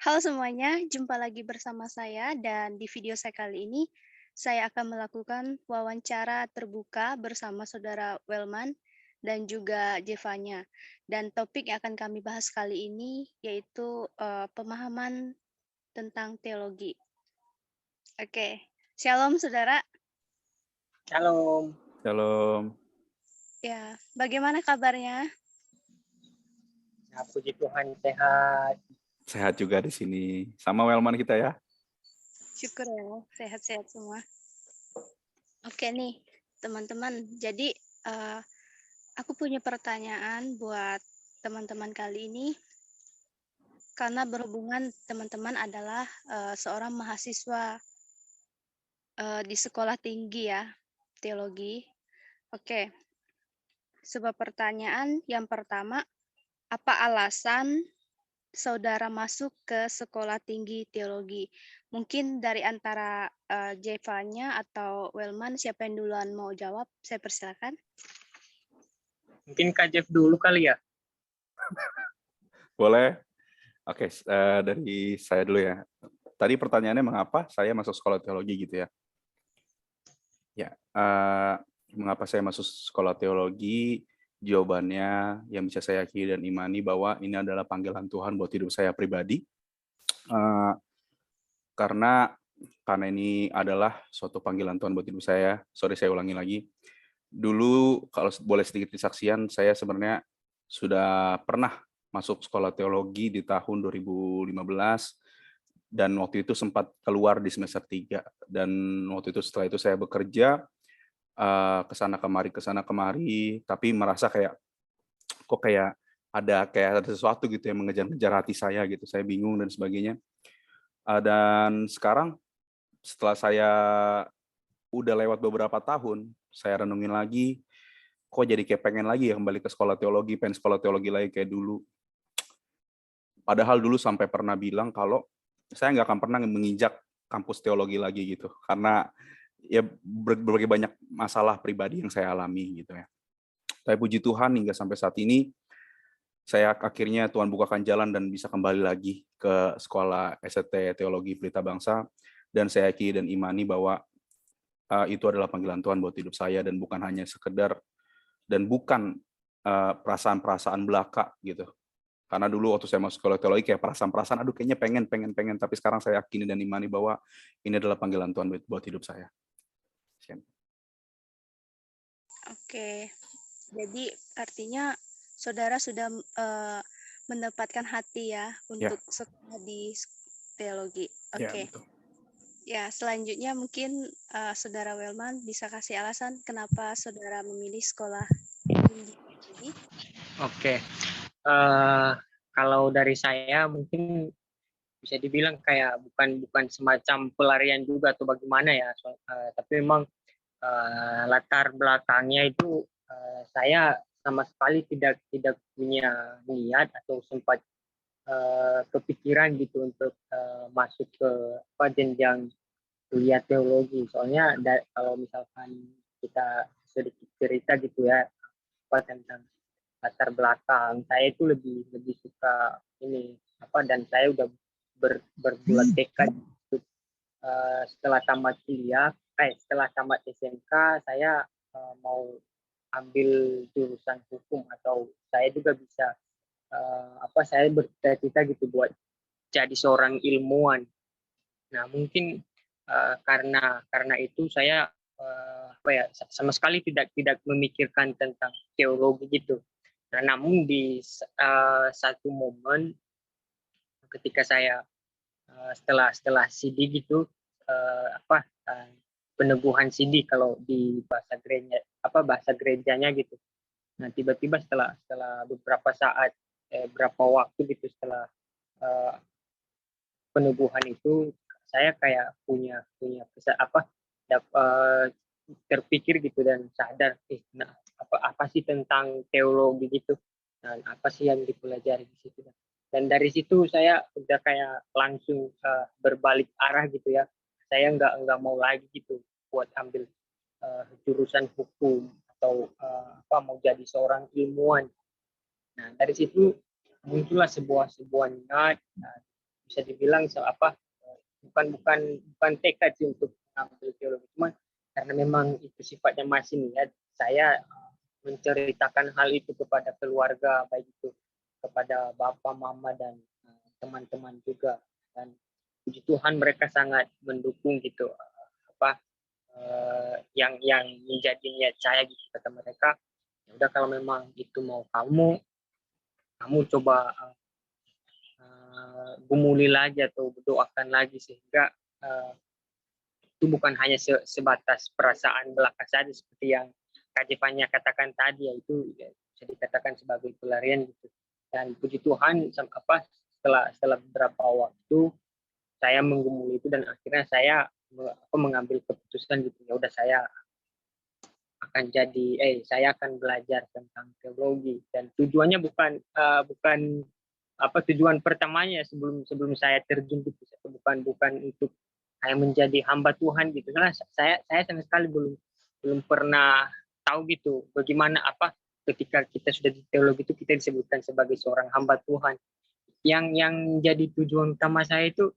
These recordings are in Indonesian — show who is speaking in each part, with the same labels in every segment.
Speaker 1: Halo semuanya, jumpa lagi bersama saya dan di video saya kali ini, saya akan melakukan wawancara terbuka bersama saudara Welman dan juga Jevanya. Dan topik yang akan kami bahas kali ini yaitu pemahaman tentang teologi. Oke, Shalom saudara.
Speaker 2: Shalom.
Speaker 3: Shalom.
Speaker 1: Ya, bagaimana kabarnya?
Speaker 2: Ya, puji Tuhan sehat.
Speaker 3: Sehat juga di sini. Sama Welman kita ya.
Speaker 1: Syukur ya, sehat-sehat semua. Oke nih, teman-teman. Jadi aku punya pertanyaan buat teman-teman kali ini. Karena berhubungan teman-teman adalah seorang mahasiswa di sekolah tinggi ya, teologi. Oke, sebuah pertanyaan yang pertama, apa alasan saudara masuk ke sekolah tinggi teologi? Mungkin dari antara Jevanya atau Welman, siapa yang duluan mau jawab? Saya persilakan.
Speaker 2: Mungkin Kak Jeff dulu kali ya.
Speaker 3: Boleh? Oke, dari saya dulu ya. Tadi pertanyaannya mengapa saya masuk sekolah teologi gitu ya? Ya, mengapa saya masuk sekolah teologi? Jawabannya yang bisa saya yakini dan imani bahwa ini adalah panggilan Tuhan buat hidup saya pribadi. Karena ini adalah suatu panggilan Tuhan buat hidup saya. Sorry, saya ulangi lagi. Dulu kalau boleh sedikit kesaksian, saya sebenarnya sudah pernah masuk sekolah teologi di tahun 2015 dan waktu itu sempat keluar di semester 3 dan waktu itu setelah itu saya bekerja kesana kemari tapi merasa kayak ada sesuatu gitu yang mengejar-ngejar hati saya gitu. Saya bingung dan sebagainya. Dan sekarang setelah saya udah lewat beberapa tahun, saya renungin lagi, kok jadi kayak pengen lagi ya kembali ke sekolah teologi, pengen sekolah teologi lagi kayak dulu. Padahal dulu sampai pernah bilang kalau saya nggak akan pernah menginjak kampus teologi lagi gitu, karena ya berbagai banyak masalah pribadi yang saya alami gitu ya. Tapi puji Tuhan hingga sampai saat ini, saya akhirnya Tuhan bukakan jalan dan bisa kembali lagi ke sekolah ST Teologi Pelita Bangsa, dan saya yakini dan imani bahwa itu adalah panggilan Tuhan buat hidup saya dan bukan hanya sekedar dan bukan perasaan-perasaan belaka gitu. Karena dulu waktu saya masuk sekolah teologi kayak perasaan-perasaan, aduh kayaknya pengen, tapi sekarang saya yakini dan imani bahwa ini adalah panggilan Tuhan buat hidup saya.
Speaker 1: Oke, jadi artinya saudara sudah mendapatkan hati ya untuk sekolah di teologi. Oke. Ya, selanjutnya mungkin saudara Welman bisa kasih alasan kenapa saudara memilih sekolah tinggi teologi.
Speaker 2: Oke. Kalau dari saya mungkin bisa dibilang kayak bukan semacam pelarian juga atau bagaimana ya. Tapi memang latar belakangnya itu saya sama sekali tidak punya niat atau sempat kepikiran gitu untuk masuk ke jenjang kuliah teologi. Soalnya kalau misalkan kita sedikit cerita gitu ya tentang latar belakang, saya itu lebih suka ini dan saya udah berbuat tekad untuk setelah tamat kuliah, setelah tamat SMK saya mau ambil jurusan hukum atau saya juga bisa saya bercita-cita gitu buat jadi seorang ilmuwan. Nah mungkin karena itu saya sama sekali tidak memikirkan tentang teologi gitu. Nah, namun di satu momen ketika saya setelah CD gitu peneguhan CD kalau di bahasa gerejanya gitu. Nah tiba-tiba setelah beberapa saat berapa waktu gitu setelah peneguhan itu saya kayak punya terpikir gitu dan sadar apa sih tentang teologi gitu dan apa sih yang dipelajari di situ, dan dari situ saya udah kayak langsung berbalik arah gitu ya, saya nggak mau lagi gitu buat ambil jurusan hukum atau mau jadi seorang ilmuwan. Nah dari situ muncullah sebuah niat, bisa dibilang bukan tekad sih untuk mengambil teologi, cuma karena memang itu sifatnya masih niat, saya menceritakan hal itu kepada keluarga, baik itu kepada bapak, mama, dan teman-teman juga. Dan puji Tuhan mereka sangat mendukung gitu, yang menjadi niat saya gitu, kata mereka. Ya udah, kalau memang itu mau kamu coba gumuli lagi atau doakan lagi, sehingga itu bukan hanya sebatas perasaan belaka saja seperti yang Kak Jevanya katakan tadi, yaitu ya, bisa dikatakan sebagai pelarian gitu. Dan puji Tuhan setelah beberapa waktu saya menggumuli itu, dan akhirnya saya mengambil keputusan gitu, ya udah saya akan belajar tentang teologi. Dan tujuannya bukan tujuan pertamanya sebelum saya terjun gitu, bukan untuk kayak menjadi hamba Tuhan gitu. Karena saya sama sekali belum pernah tahu gitu bagaimana ketika kita sudah di teologi itu kita disebutkan sebagai seorang hamba Tuhan. Yang jadi tujuan utama saya itu,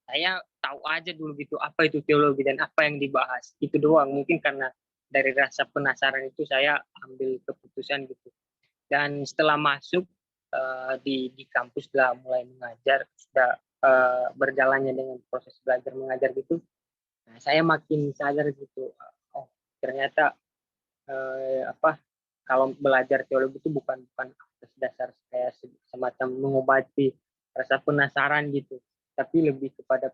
Speaker 2: saya tahu aja dulu gitu apa itu teologi dan apa yang dibahas, itu doang. Mungkin karena dari rasa penasaran itu saya ambil keputusan gitu. Dan setelah masuk di kampus, sudah mulai mengajar, sudah berjalannya dengan proses belajar mengajar gitu, nah, saya makin sadar gitu, oh ternyata kalau belajar teologi itu bukan atas dasar kayak semacam mengobati rasa penasaran gitu, tapi lebih kepada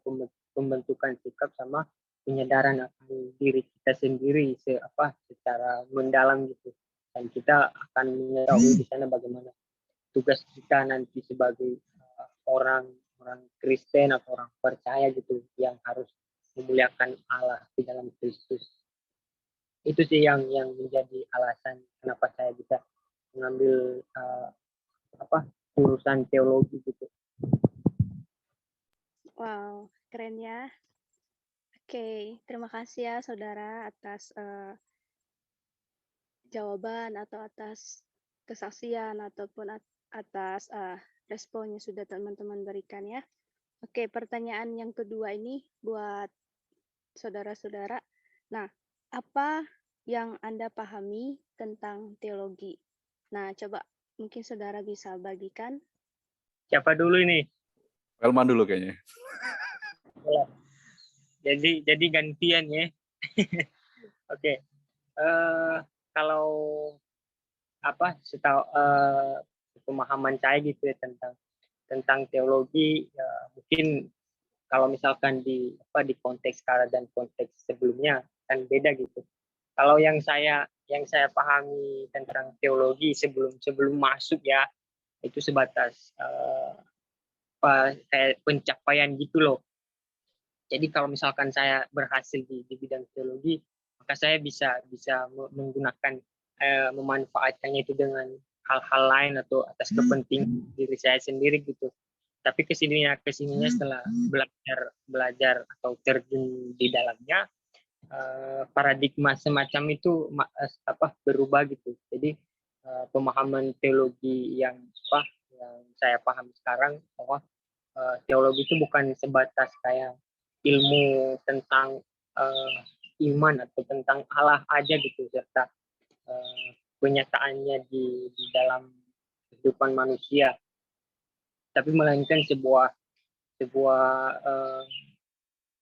Speaker 2: pembentukan sikap sama penyadaran akan diri kita sendiri secara mendalam gitu. Dan kita akan mengetahui di sana bagaimana tugas kita nanti sebagai orang Kristen atau orang percaya gitu, yang harus memuliakan Allah di dalam Kristus. Itu sih yang menjadi alasan kenapa saya bisa mengambil jurusan teologi gitu.
Speaker 1: Wow, keren ya. Oke, terima kasih ya saudara atas jawaban atau atas kesaksian ataupun atas respon yang sudah teman-teman berikan ya. Oke, pertanyaan yang kedua ini buat saudara-saudara. Nah, apa yang Anda pahami tentang teologi? Nah, coba mungkin saudara bisa bagikan.
Speaker 2: Siapa dulu ini?
Speaker 3: Welman dulu kayaknya.
Speaker 2: Jadi gantian ya. Oke. Kalau pemahaman saya gitu ya tentang teologi, ya, mungkin kalau misalkan di konteks sekarang dan konteks sebelumnya kan beda gitu. Kalau yang saya pahami tentang teologi sebelum masuk ya, itu sebatas kayak pencapaian gitu loh. Jadi kalau misalkan saya berhasil di bidang teologi, maka saya bisa menggunakan memanfaatkannya itu dengan hal-hal lain atau atas kepentingan diri saya sendiri gitu. Tapi kesininya setelah belajar atau terjun di dalamnya, paradigma semacam itu berubah gitu. Jadi pemahaman teologi yang saya paham sekarang, bahwa teologi itu bukan sebatas kayak ilmu tentang iman atau tentang Allah aja gitu, serta penyataannya di dalam kehidupan manusia, tapi melainkan sebuah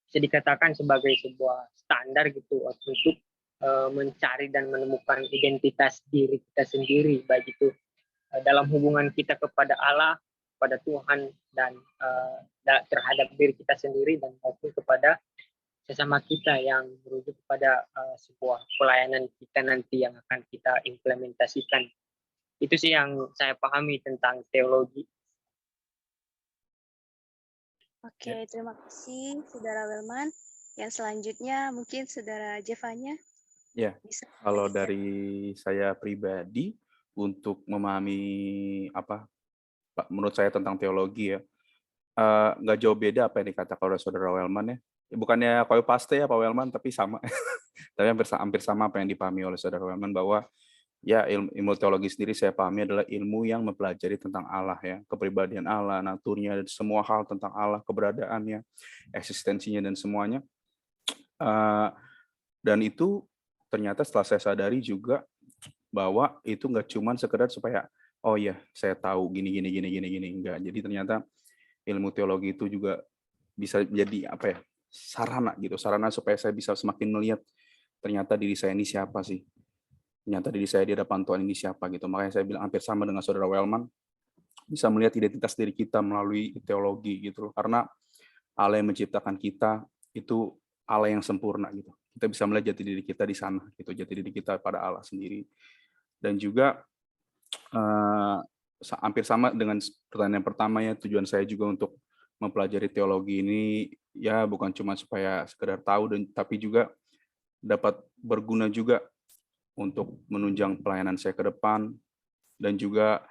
Speaker 2: bisa dikatakan sebagai sebuah standar gitu untuk mencari dan menemukan identitas diri kita sendiri, baik itu dalam hubungan kita kepada Allah, kepada Tuhan, dan terhadap diri kita sendiri, dan maupun kepada sesama kita, yang merujuk kepada sebuah pelayanan kita nanti yang akan kita implementasikan. Itu sih yang saya pahami tentang teologi.
Speaker 1: Oke, terima kasih Saudara Welman. Yang selanjutnya mungkin Saudara Jevanya.
Speaker 3: Ya,
Speaker 1: Bisa
Speaker 3: kalau
Speaker 1: bagikan.
Speaker 3: dari saya pribadi untuk memahami menurut saya tentang teologi ya, nggak jauh beda apa yang dikatakan oleh Saudara Welman ya. Bukannya copy paste ya Pak Welman, tapi sama. Tapi hampir sama apa yang dipahami oleh Saudara Welman, bahwa ya ilmu teologi sendiri saya pahami adalah ilmu yang mempelajari tentang Allah ya, kepribadian Allah, naturnya, dan semua hal tentang Allah, keberadaannya, eksistensinya dan semuanya. Dan itu ternyata setelah saya sadari juga bahwa itu nggak cuma sekedar supaya oh ya saya tahu gini enggak. Jadi ternyata ilmu teologi itu juga bisa jadi apa ya, sarana gitu, sarana supaya saya bisa semakin melihat ternyata diri saya ini siapa sih, ternyata diri saya di hadapan Tuhan ini siapa gitu. Makanya saya bilang hampir sama dengan saudara Wellman, bisa melihat identitas diri kita melalui teologi gitu loh. Karena Allah yang menciptakan kita itu Allah yang sempurna gitu. Kita bisa melihat jati diri kita di sana gitu, jati diri kita pada Allah sendiri. Dan juga hampir sama dengan pertanyaan pertama ya, tujuan saya juga untuk mempelajari teologi ini ya bukan cuma supaya sekedar tahu tapi juga dapat berguna juga untuk menunjang pelayanan saya ke depan, dan juga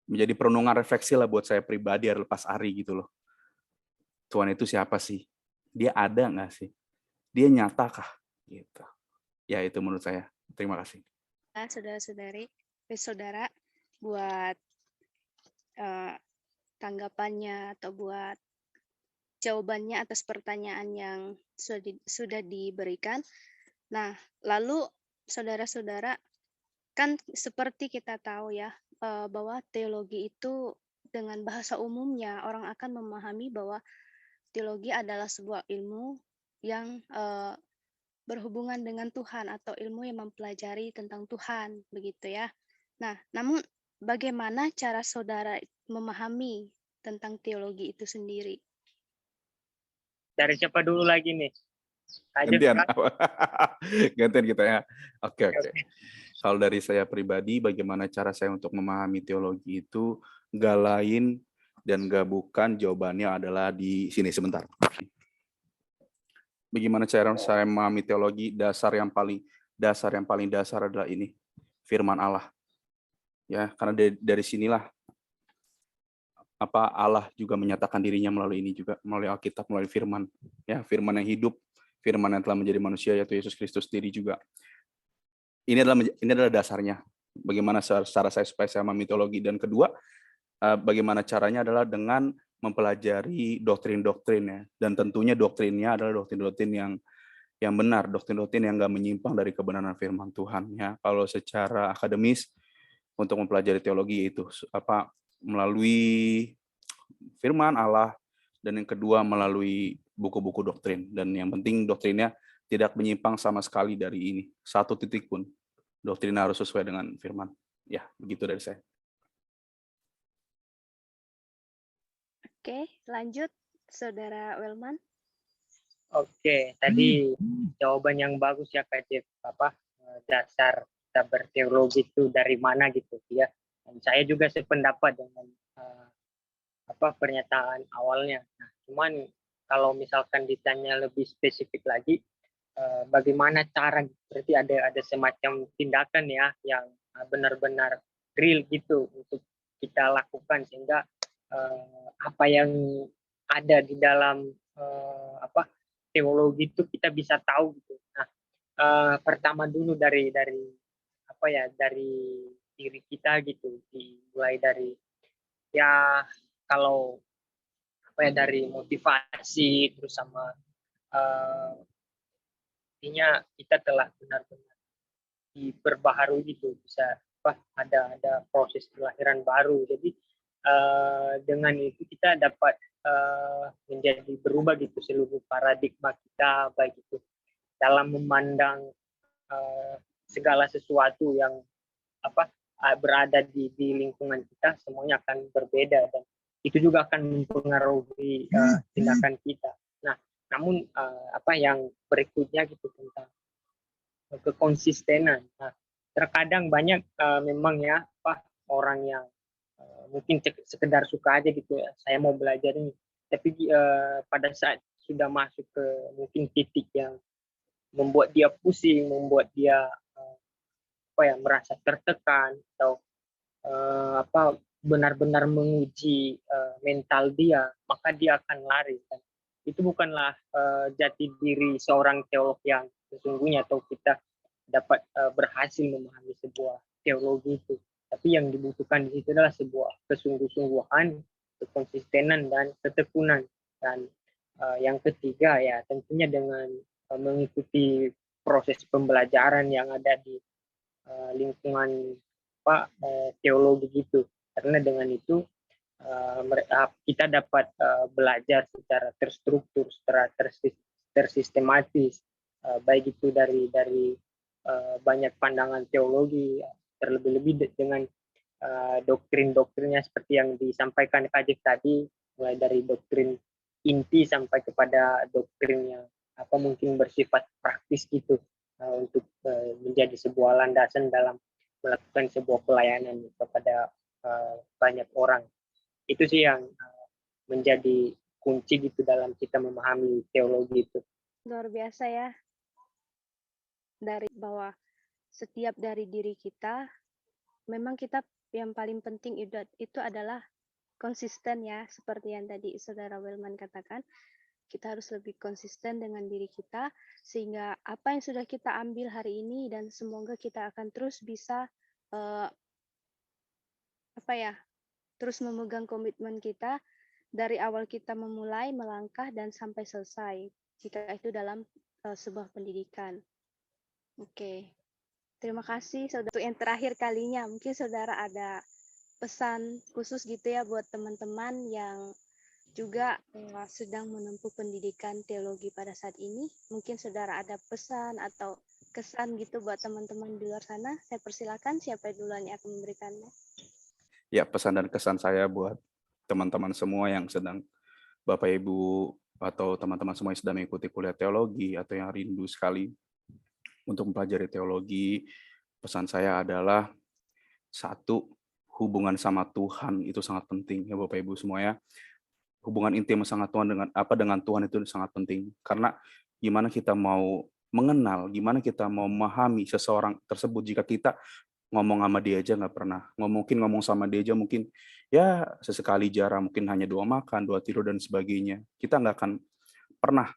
Speaker 3: menjadi perenungan refleksi lah buat saya pribadi lepas hari gitu loh. Tuhan itu siapa sih? Dia ada nggak sih? Dia nyatakah? Gitu. Ya itu menurut saya. Terima kasih.
Speaker 1: Saudara buat tanggapannya atau buat jawabannya atas pertanyaan yang sudah diberikan. Nah, lalu saudara-saudara, kan seperti kita tahu ya, bahwa teologi itu dengan bahasa umumnya orang akan memahami bahwa teologi adalah sebuah ilmu yang berhubungan dengan Tuhan atau ilmu yang mempelajari tentang Tuhan, begitu ya. Nah, namun bagaimana cara saudara memahami tentang teologi itu sendiri?
Speaker 2: Dari siapa dulu lagi nih?
Speaker 3: Gantian. Gantian kita ya. Oke. Kalau dari saya pribadi, bagaimana cara saya untuk memahami teologi itu nggak lain dan nggak bukan, jawabannya adalah di sini sebentar. Bagaimana cara saya memahami teologi? Dasar yang paling dasar adalah ini, firman Allah. Ya, karena dari sinilah Allah juga menyatakan dirinya melalui ini juga, melalui Alkitab, melalui firman. Ya, firman yang hidup, firman yang telah menjadi manusia, yaitu Yesus Kristus sendiri juga. Ini adalah dasarnya. Bagaimana cara saya supaya saya memahami teologi. Dan kedua, bagaimana caranya adalah dengan mempelajari doktrin-doktrin ya. Dan tentunya doktrinnya adalah doktrin-doktrin yang benar, doktrin-doktrin yang nggak menyimpang dari kebenaran firman Tuhan ya. Kalau secara akademis untuk mempelajari teologi itu melalui firman Allah, dan yang kedua melalui buku-buku doktrin, dan yang penting doktrinnya tidak menyimpang sama sekali dari ini, satu titik pun. Doktrin harus sesuai dengan firman. Ya, begitu dari saya.
Speaker 1: Oke, lanjut Saudara Wellman.
Speaker 2: Oke, tadi jawaban yang bagus ya Kak Jeff, dasar kita berteologi itu dari mana gitu ya. Dan saya juga sependapat dengan pernyataan awalnya. Nah, cuman kalau misalkan ditanya lebih spesifik lagi, bagaimana cara, berarti ada semacam tindakan ya yang benar-benar real gitu untuk kita lakukan, sehingga apa yang ada di dalam teologi itu kita bisa tahu gitu. Nah, pertama dulu dari diri kita gitu, dimulai dari ya kalau dari motivasi, terus sama intinya kita telah benar-benar diperbaharui gitu, bisa ada proses kelahiran baru. Jadi dengan itu kita dapat menjadi berubah gitu seluruh paradigma kita, baik itu dalam memandang segala sesuatu yang berada di lingkungan kita, semuanya akan berbeda, dan itu juga akan mempengaruhi tindakan kita. Nah, namun yang berikutnya gitu tentang kekonsistenan. Nah, terkadang banyak memang ya orang yang mungkin sekedar suka aja gitu ya, saya mau belajar ini, tapi pada saat sudah masuk ke mungkin titik yang membuat dia pusing, membuat dia merasa tertekan, atau benar-benar menguji mental dia, maka dia akan lari. Dan itu bukanlah jati diri seorang teolog yang sesungguhnya, atau kita dapat berhasil memahami sebuah teologi itu. Tapi yang dibutuhkan di situ adalah sebuah kesungguh-sungguhan, kekonsistenan dan ketekunan. Dan yang ketiga ya tentunya dengan mengikuti proses pembelajaran yang ada di lingkungan teologi gitu. Karena dengan itu kita dapat belajar secara terstruktur, secara tersistematis, baik itu dari banyak pandangan teologi, terlebih-lebih dengan doktrin-doktrinnya seperti yang disampaikan Kak Jack tadi, mulai dari doktrin inti sampai kepada doktrin yang mungkin bersifat praktis gitu, untuk menjadi sebuah landasan dalam melakukan sebuah pelayanan kepada banyak orang. Itu sih yang menjadi kunci gitu dalam kita memahami teologi itu.
Speaker 1: Luar biasa ya, dari bahwa setiap dari diri kita, memang kita yang paling penting itu adalah konsisten ya, seperti yang tadi Saudara Wellman katakan, kita harus lebih konsisten dengan diri kita, sehingga apa yang sudah kita ambil hari ini dan semoga kita akan terus bisa terus memegang komitmen kita dari awal kita memulai melangkah dan sampai selesai, jika itu dalam sebuah pendidikan. Oke. Terima kasih Saudara. Untuk yang terakhir kalinya, mungkin Saudara ada pesan khusus gitu ya buat teman-teman yang juga sedang menempuh pendidikan teologi pada saat ini. Mungkin Saudara ada pesan atau kesan gitu buat teman-teman di luar sana. Saya persilakan, siapa duluan yang akan memberikannya.
Speaker 3: Ya, pesan dan kesan saya buat teman-teman semua yang sedang, Bapak Ibu atau teman-teman semua yang sedang mengikuti kuliah teologi atau yang rindu sekali untuk mempelajari teologi, pesan saya adalah satu, hubungan sama Tuhan itu sangat penting ya Bapak Ibu semua ya. Hubungan intim sangat Tuhan dengan Tuhan itu sangat penting. Karena gimana kita mau mengenal, gimana kita mau memahami seseorang tersebut jika kita ngomong sama dia aja nggak pernah. Mungkin ngomong sama dia aja mungkin ya sesekali jarang, mungkin hanya 2 makan, 2 tidur dan sebagainya. Kita nggak akan pernah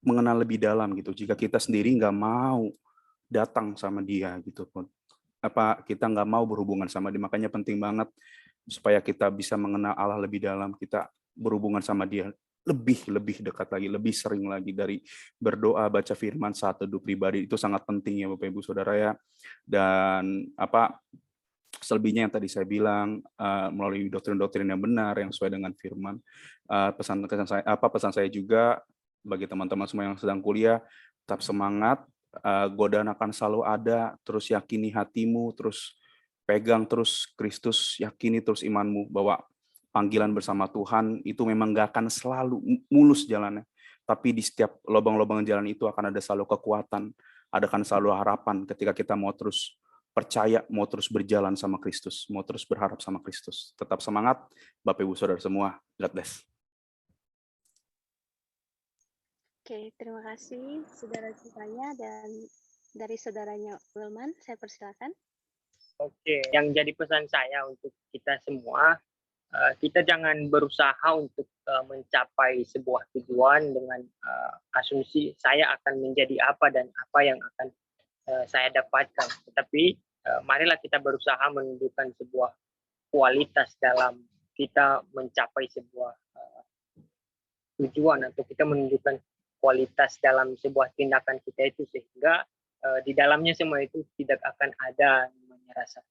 Speaker 3: mengenal lebih dalam gitu jika kita sendiri nggak mau datang sama dia gitu pun. Kita nggak mau berhubungan sama dia. Makanya penting banget supaya kita bisa mengenal Allah lebih dalam, kita berhubungan sama dia lebih dekat lagi, lebih sering lagi dari berdoa, baca firman, saat teduh pribadi itu sangat penting ya Bapak Ibu Saudara ya. Dan selebihnya yang tadi saya bilang melalui doktrin-doktrin yang benar yang sesuai dengan firman. Pesan saya juga bagi teman-teman semua yang sedang kuliah, tetap semangat, godaan akan selalu ada, terus yakini hatimu, terus pegang terus Kristus, yakini terus imanmu bahwa panggilan bersama Tuhan itu memang gak akan selalu mulus jalannya. Tapi di setiap lubang-lubang jalan itu akan ada selalu kekuatan, ada kan selalu harapan ketika kita mau terus percaya, mau terus berjalan sama Kristus, mau terus berharap sama Kristus. Tetap semangat, Bapak Ibu Saudara semua. God bless.
Speaker 1: Oke, terima kasih Saudara Cipanya, dan dari Saudaranya Wellman, saya persilakan.
Speaker 2: Oke, yang jadi pesan saya untuk kita semua, kita jangan berusaha untuk mencapai sebuah tujuan dengan asumsi saya akan menjadi apa dan apa yang akan saya dapatkan. Tetapi marilah kita berusaha menunjukkan sebuah kualitas dalam kita mencapai sebuah tujuan, atau kita menunjukkan kualitas dalam sebuah tindakan kita itu, sehingga di dalamnya semua itu tidak akan ada rasa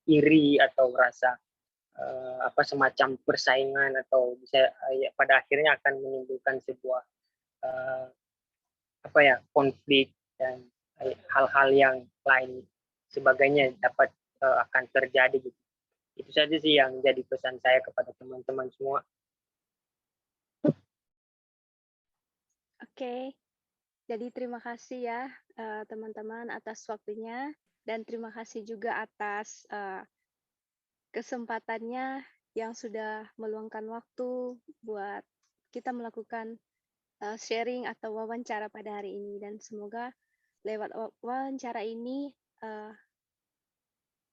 Speaker 2: iri atau rasa semacam persaingan, atau bisa pada akhirnya akan menimbulkan sebuah konflik dan hal-hal yang lain sebagainya dapat akan terjadi gitu. Itu saja sih yang jadi pesan saya kepada teman-teman semua.
Speaker 1: Oke, jadi terima kasih ya teman-teman atas waktunya, dan terima kasih juga atas kesempatannya yang sudah meluangkan waktu buat kita melakukan sharing atau wawancara pada hari ini. Dan semoga lewat wawancara ini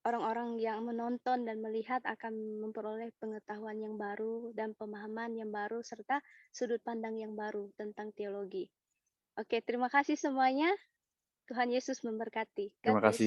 Speaker 1: orang-orang yang menonton dan melihat akan memperoleh pengetahuan yang baru dan pemahaman yang baru serta sudut pandang yang baru tentang teologi. Oke, terima kasih semuanya. Tuhan Yesus memberkati. God
Speaker 3: Terima
Speaker 1: bless.
Speaker 3: kasih.